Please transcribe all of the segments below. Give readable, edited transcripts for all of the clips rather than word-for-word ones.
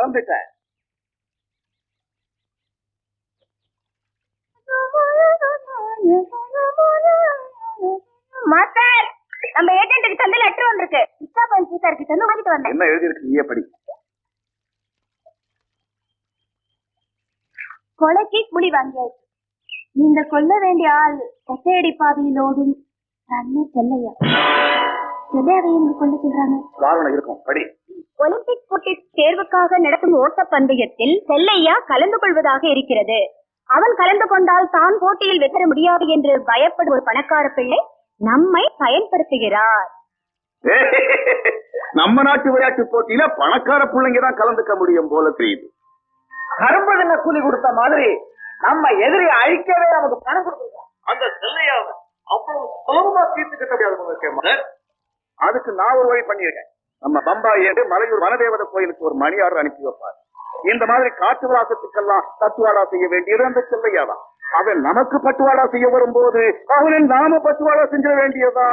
மறந்துட்டேன். மாஸ்டர், நம்ம ஏஜென்ட்டுக்கு தந்த லெட்டர் வந்திருக்கு. இஸ்டா பால் பூசாருக்கு தந்து வாங்கிட்டு வந்தேன். என்ன எழுதி இருக்கு? நீயே படி. கொலைக்கு குடி வாங்கியாச்சு. நீங்கள் கொல்ல வேண்டிய ஆள் ஒத்தையடி பாதையிலோடும் செல்லையா. செல்லையாவை எங்க கொல்ல சொல்றாங்க? காரணம் இருக்கும், படி. ஒலிம்பிக் போட்டி தேர்வுக்காக நடத்தும் ஓட்ட பந்தயத்தில் செல்லையா கலந்து கொள்வதாக இருக்கிறது. அவன் கலந்து கொண்டால் தான் போட்டியில் வெற்ற முடியாது என்று பயப்படும் ஒரு பணக்கார பிள்ளை நம்மை பயன்படுத்துகிறார். நம்ம நாட்டு விளையாட்டு போட்டியில பணக்கார பிள்ளைங்க தான் கலந்துக்க முடியும் போல தெரியுது. கரும்பு தின கூலி கொடுத்த மாதிரி நம்ம எதிரியை அழிக்கவே நமக்கு பணம் கொடுத்துருக்கோம். அந்த செல்லையாவை அவ்வளவு சுலபமா தீர்த்து கட்ட முடியாது. அதுக்கு நான் ஒரு வழி பண்ணியிருக்கேன். நம்ம பம்பாய் ஏடு மலையூர் வனதேவத கோயிலுக்கு ஒரு மணி ஆர்டர் அனுப்பி வைப்பார். இந்த மாதிரி காட்டு விளாசத்துக்கெல்லாம் பட்டுவாடா செய்ய வேண்டியது அந்த செல்லையாதான். அவன் நமக்கு பட்டுவாடா செய்ய வரும்போது அவனை நாம பட்டுவாடா செஞ்சிட வேண்டியதா.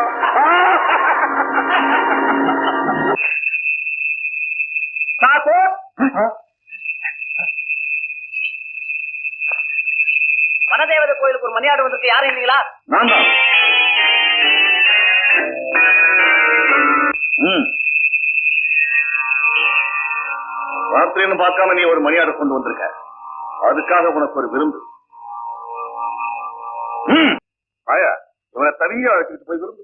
வனதேவத கோயிலுக்கு ஒரு மணி ஆர்டர் வந்திருக்கு. யாரும் இல்லீங்களா? நான் தான். ராத்திரின்னு பார்க்காம நீ ஒரு மணி ஆர்டர் கொண்டு வந்திருக்க. அதுக்காக உனக்கு ஒரு விருந்து. ஆயா, இவனை தனியா அழைச்சிட்டு போய் விருந்து.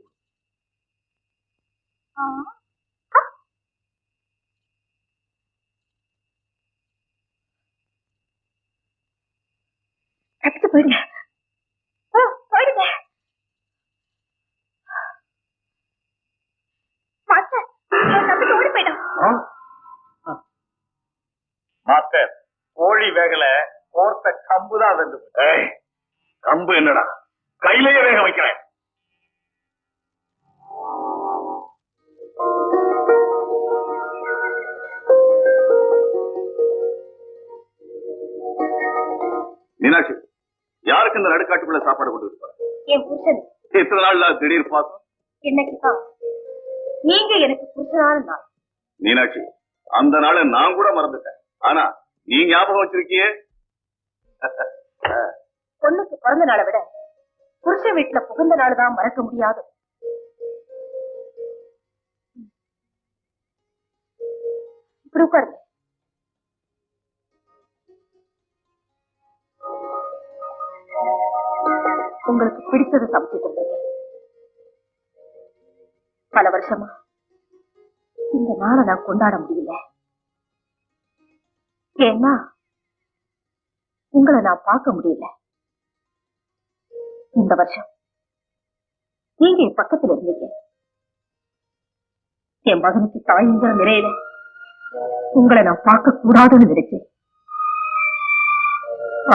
போயிடுங்க போயிடுங்க. ஓடி போயிடும். மாஸ்டர், கோழி வேகல கோர்த்த கம்புதான் வெந்து. கம்பு என்னடா, கையிலேயே வேக வைக்கிறேன். மீனாட்சி, யாருக்கு இந்த நடுக்காட்டுக்குள்ள சாப்பாடு கொண்டு இருப்பாரு? என் புருஷன். இத்தனை நாள்ல திடீர் பாசம். இன்னைக்குதான் நீங்க எனக்கு புருஷனான நாள். மீனாட்சி, அந்த நாளை நான் கூட மறந்துட்டேன். ஆனா நீ ஞாபகம் வச்சிருக்கியே. பொண்ணுக்கு பிறந்த நாளை விட புருஷ வீட்டுல புகுந்த நாள் தான் மறக்க முடியாது. இப்படி உட்காருங்க. உங்களுக்கு பிடிச்சது சமைச்சிட்டு இருக்கேன். பல வருஷமா இந்த நாளை நான் கொண்டாட முடியல. ஏன்னா உங்களை நான் பார்க்க முடியல. இந்த வருஷம் நீங்க என் பக்கத்துல இருந்தீங்க. என் மகனுக்கு தாய்ங்கிற நிறையில உங்களை நான் பார்க்க கூடாதுன்னு நினைச்சேன்.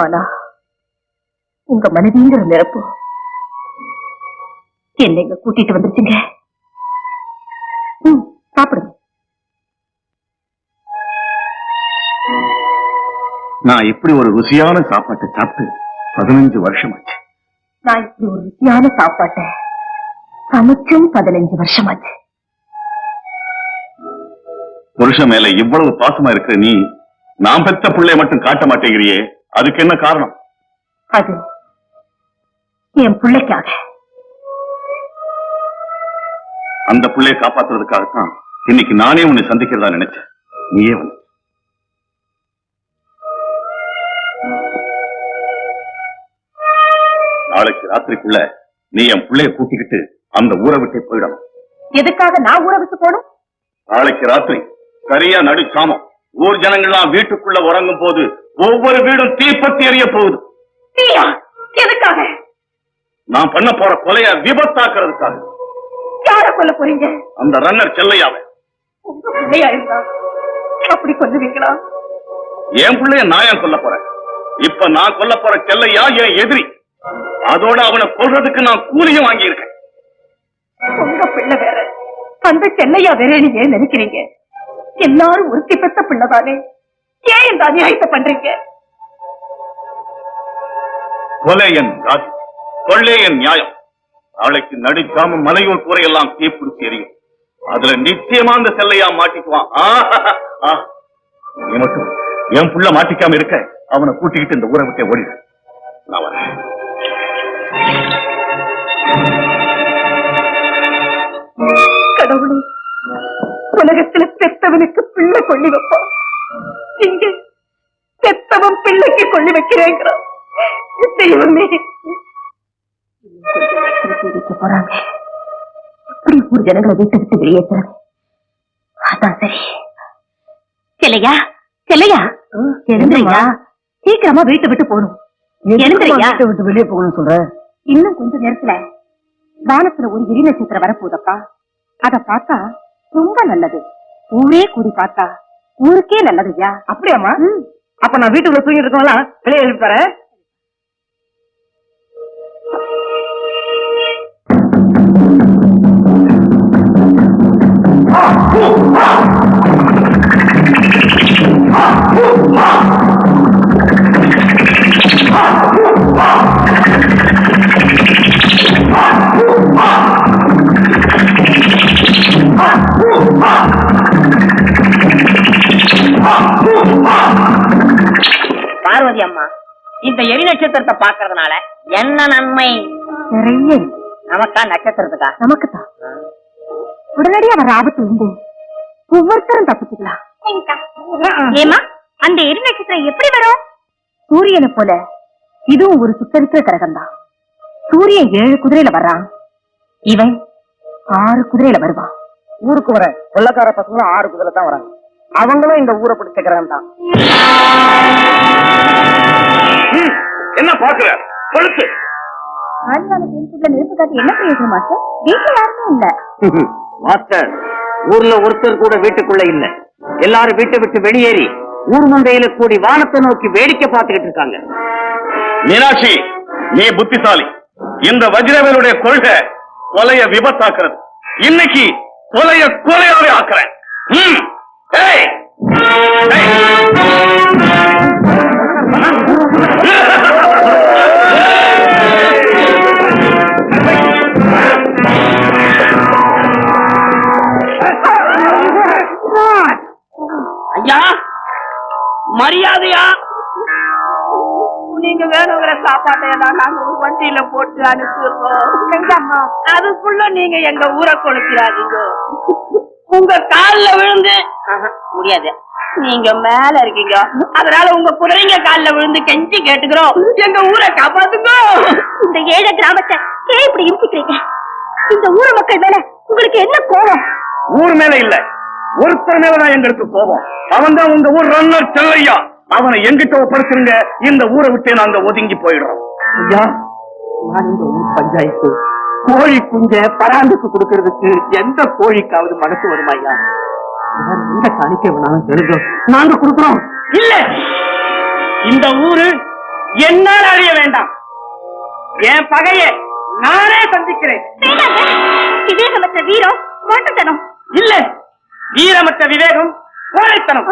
ஆனா உங்க மனைவிங்கிற நிரப்பு என்னை இங்க கூட்டிட்டு வந்துருச்சுங்க. சாப்பிடுங்க. நான் இப்படி ஒரு ருசியான சாப்பாட்டை சாப்பிட்டு 15 வருஷம் ஆச்சு. நான் இப்படி ஒரு ருசியான சாப்பாட்டை சமைச்சும் 15 வருஷமாச்சு. புருஷன் மேல இவ்வளவு பாசமா இருக்கிற நீ நான் பெற்ற பிள்ளைய மட்டும் காட்ட மாட்டேங்கிறியே, அதுக்கு என்ன காரணம்? அது என் பிள்ளைக்காக. அந்த பிள்ளையை காப்பாத்துறதுக்காகத்தான் இன்னைக்கு நானே உன்னை சந்திக்கிறதா நினைச்சேன். நீயே வந்து நாளைக்கு ராத்திரிக்குள்ள நீ என் பிள்ளைய கூட்டிக்கிட்டு அந்த ஊரை விட்டு போயிடணும். எதுக்காக நான் ஊரை விட்டு போடும்? நாளைக்கு ராத்திரி சரியா நடுச்சாமம் ஊர் ஜனங்கள்லாம் வீட்டுக்குள்ள உறங்கும் போது ஒவ்வொரு வீடும் தீப்பத்தி எறிய போகுது. எதுக்காக? நான் பண்ண போற கொலைய விபத்தாக்குறதுக்காக. யார கொல்ல போறீங்க? அந்த ரன்னர் செல்லையாவை. உங்க பிள்ளையா இருந்தா அப்படி கொல்லுவீங்களா? என் பிள்ளைய நான் ஏன் கொல்ல போறேன்? இப்ப நான் கொல்ல போற செல்லையா என் எதிரி. அதோட அவனை கொல்றதுக்கு நான் கூலியும் வாங்கியிருக்கேன். உங்க பிள்ளை வேற, அந்த செல்லையா வேற நீங்க ஏன் நினைக்கிறீங்க? எல்லாரும் ஒருத்தி பெத்த பிள்ளைதானே, ஏன் இந்த அநியாயத்தை பண்றீங்க? கொலை என் ராஜ், கொள்ளை என் நியாயம். நாளைக்கு நடுக்காம மலையூர் கூரையெல்லாம் தீப்பிடிச்சு எரியும். அதுல நிச்சயமா அந்த செல்லையா மாட்டிக்குவான். நீ மட்டும் என் புள்ள மாட்டிக்காம இருக்க அவனை கூட்டிக்கிட்டு இந்த ஊரை விட்டே ஓடிடு. நான் வரேன். கடவுளே, உலகத்துல பெத்தவனுக்கு பிள்ளை கொள்ளி வைப்பான், இங்க பெத்தவன் பிள்ளைக்கு கொள்ளி வைக்கிறேங்கிறான். தெய்வமே, போறாங்க எப்படி ஊர் ஜனங்களை வீட்டு விட்டு வெளியேற்றுறது? அதான் சரி. செல்லையா, செல்லையா, எழுந்துறியா? சீக்கிரமா வீட்டை விட்டு போகணும். எழுந்துறியா? விட்டு வெளியே போகணும்னு சொல்ற? இன்னும் கொஞ்ச நேரத்துல வானத்துல ஒரு எரி நட்சத்திரம் வரப்போதப்பா. அத பார்த்தா ரொம்ப நல்லது. ஊரே கூடி பார்த்தா ஊருக்கே நல்லதுயா. அப்படியாமா? அப்ப நான் வீட்டுக்குள்ள தூங்கிட்டு இருக்கோம்லாம் வெளியே எழுப்பாரு. பார்வதி அம்மா, இந்த எரி நட்சத்திரத்தை பாக்குறதுனால என்ன நன்மை? நிறைய நமக்கா நட்சத்திரத்துக்கா? நமக்குத்தான். உடனடியா வர ஆபத்து உண்டு. ஒவ்வொருத்தரும் தப்பிச்சுக்கலாம். ஏமா, அந்த எரி நட்சத்திரம் எப்படி வரும்? சூரியனை போல இதுவும் ஒரு சுத்தரிக்கிற கிரகம் தான். சூரியன் 7 குதிரையில வர்றான், இவன் 6 குதிரையில வருவான். ஊருக்கு வர வெள்ளக்கார பசங்களும் 6 குதிரை தான் வராங்க. அவங்களும் இந்த ஊரை பிடிச்ச கிரகம் தான். என்ன பாக்குற? கொளுத்து. நெருப்பு காட்டி என்ன பிரயோஜனம் மாஸ்டர்? வீட்டுல யாருமே இல்ல. மாஸ்டர், ஊர்ல ஒருத்தர் கூட வீட்டுக்குள்ள இல்ல. எல்லாரும் வீட்டை விட்டு வெளியேறி ஊர் மந்தையில கூடி வானத்தை நோக்கி வேடிக்கை பார்த்துக்கிட்டு இருக்காங்க. மீனாட்சி, நீ புத்திசாலி. இந்த வஜ்ரவேலுடைய கொள்கை கொலைய விபத்தாக்குறது. இன்னைக்கு கொலைய கொலையாவே ஆக்குறேன். ஏய், ஐயா, மரியாதையா நீங்க வேணுங்கிற சாப்பாட்டை எல்லாம் நாங்க ஒரு வண்டியில போட்டு அனுப்பிடுறோம். அதுக்குள்ள நீங்க எங்க ஊரை கொளுக்கிறாதீங்க. உங்க கால்ல விழுந்து முடியாது, நீங்க மேல இருக்கீங்க, அதனால உங்க குதிரைங்க கால்ல விழுந்து கெஞ்சி கேட்டுக்கிறோம், எங்க ஊரை காப்பாத்துங்க. இந்த ஏழை கிராமத்தை ஏன் இப்படி இடிச்சுக்கிறீங்க? இந்த ஊர் மக்கள் மேல உங்களுக்கு என்ன கோபம்? ஊர் மேல இல்ல, ஒருத்தர் மேலதான் எங்களுக்கு கோபம். அவன் தான் உங்க ஊர் ரன்னர் செல்லையா. அவனை எங்கிட்ட ஒப்படைச்சிருங்க, இந்த ஊரை விட்டு நாங்க ஒதுங்கி போயிடுறோம். ஐயா, நான் இந்த ஊர் பஞ்சாயத்து கோழி குஞ்ச பராண்டுக்கு கொடுக்கறதுக்கு எந்த கோழிக்காவது மனசு வருமா ஐயா? எந்த காணிக்க வேணாலும் தெரிஞ்சோம், நாங்க கொடுக்கிறோம். இல்ல, இந்த ஊரு என்னால் அழிய வேண்டாம். என் பகைய நானே சந்திக்கிறேன். விவேகமற்ற வீரம் மோட்டத்தனம் இல்ல, வீரமற்ற விவேகம் கோழைத்தனம்.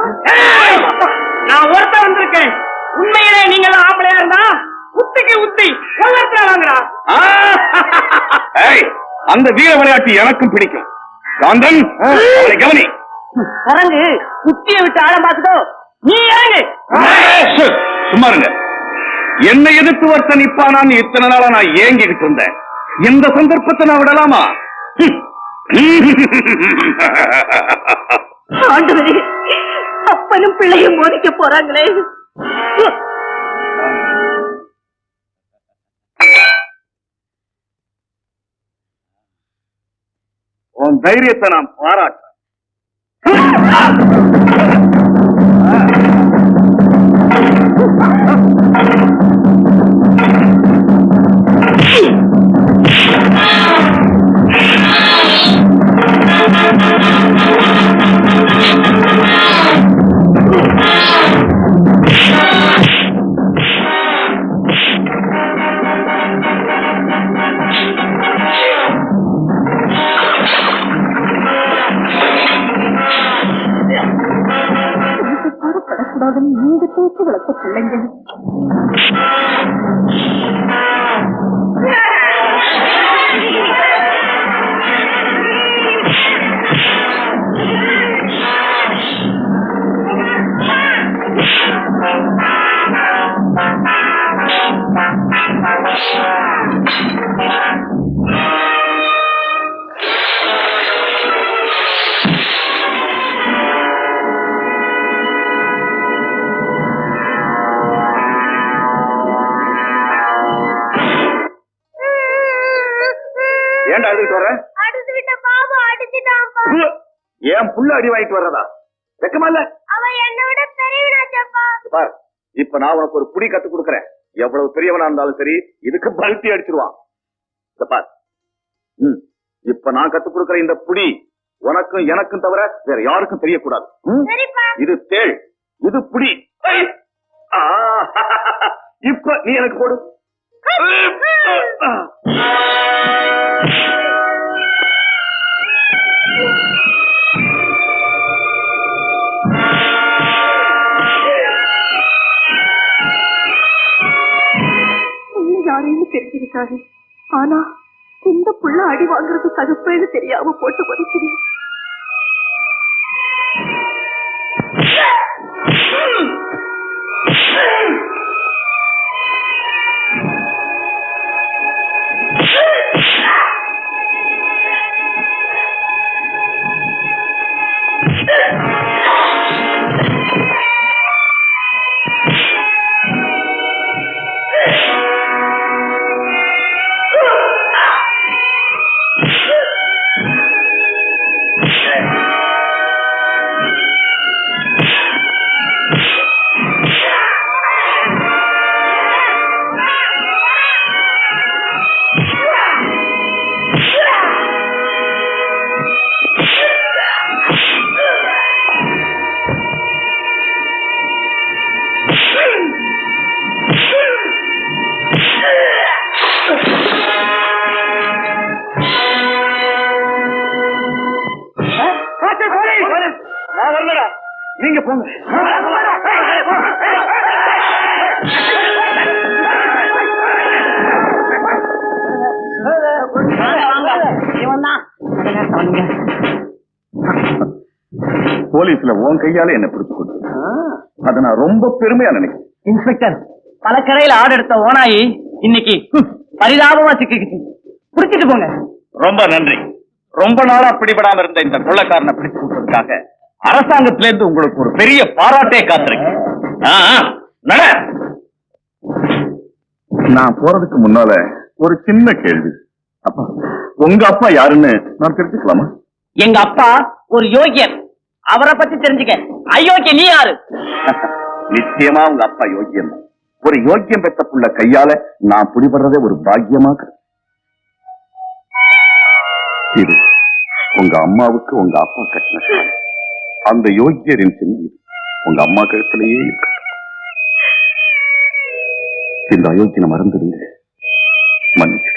நான் ஒருத்தர் வந்திருக்கேன். உண்மையிலே நீங்க எல்லாம் ஆம்பளையா இருந்தா உத்திக்கு உத்தி ஒவ்வொருத்தர வாங்குறா. அந்த வீர விளையாட்டு எனக்கும் பிடிக்கும். காந்தன், அவனை கவனி. குரங்கு குத்தியை விட்டு ஆழம் பார்த்துக்கோ, நீ இறங்கு. சும்மா இருங்க. என்னை எதிர்த்து ஒருத்தன் நிப்பானான்னு இத்தனை நாளா நான் ஏங்கிக்கிட்டு இருந்தேன். இந்த சந்தர்ப்பத்தை நான் விடலாமா? ஆண்டவரே, அப்பனும் பிள்ளையும் மோதிக்க போறாங்களே. உன் தைரியத்தை நான் பாராட்டுறேன். படக்கூடாதுன்னு நீங்க தூக்கி வளர்த்த பிள்ளைங்க. என் புள்ள அடி வாங்கிட்டு வர்றதா வெக்கமா இல்ல? அவன் என்னை விட பெரியவனாச்சப்பா. பார், இப்ப நான் உனக்கு ஒரு புடி கத்து கொடுக்கறேன். எவ்வளவு பெரியவனா இருந்தாலும் சரி இதுக்கு பல்ட்டி அடிச்சிருவான். பார், இப்ப நான் கத்து கொடுக்கற இந்த புடி உனக்கும் எனக்கும் தவிர வேற யாருக்கும் தெரியக்கூடாது. இது தேள், இது புடி. இப்ப நீ எனக்கு போடு. யாரையும் தெரிஞ்சிருக்காரு. ஆனா இந்த புள்ள அடி வாங்குறது சகப்பேன்னு தெரியாம போட்டு மதிக்கிறேன். நீங்க போங்க. போலீஸ்ல உன் கையால என்ன பிடிச்சு கொடுத்து அதை நான் ரொம்ப பெருமையா நினைக்கிறேன். இன்ஸ்பெக்டர், பல கரையில ஆடு எடுத்த ஓனாயி இன்னைக்கு பரிதாபமா சிக்கிக்கிச்சு. புடிச்சிட்டு போங்க. ரொம்ப நன்றி. ரொம்ப நாளா பிடிபடாம இருந்த இந்த கொள்ளைக்காரனை பிடிச்சு கொடுத்ததுக்காக அரசாங்கத்திலிருந்து உங்களுக்கு ஒரு பெரிய பாராட்டே காத்திருக்கேன். நான் போறதுக்கு முன்னால ஒரு சின்ன கேள்வி. அப்பா, உங்க அப்பா யாருன்னு நான் தெரிஞ்சுக்கலாமா? எங்க அப்பா ஒரு யோகியர். அவரை பத்தி தெரிஞ்சுக்க. அயோக்கிய நீ யாரு? நிச்சயமா உங்க அப்பா யோகியம். ஒரு யோக்கியம் பெற்ற புள்ள கையால நான் பிடிபடுறதே ஒரு பாக்கியமாக. இது உங்க அம்மாவுக்கு உங்க அப்பா கட்டின அந்த யோகியரின் செஞ்சு உங்க அம்மா கழுத்திலேயே இருக்கு. இந்த அயோக்கியனை மறந்துடுங்க, மன்னிச்சு.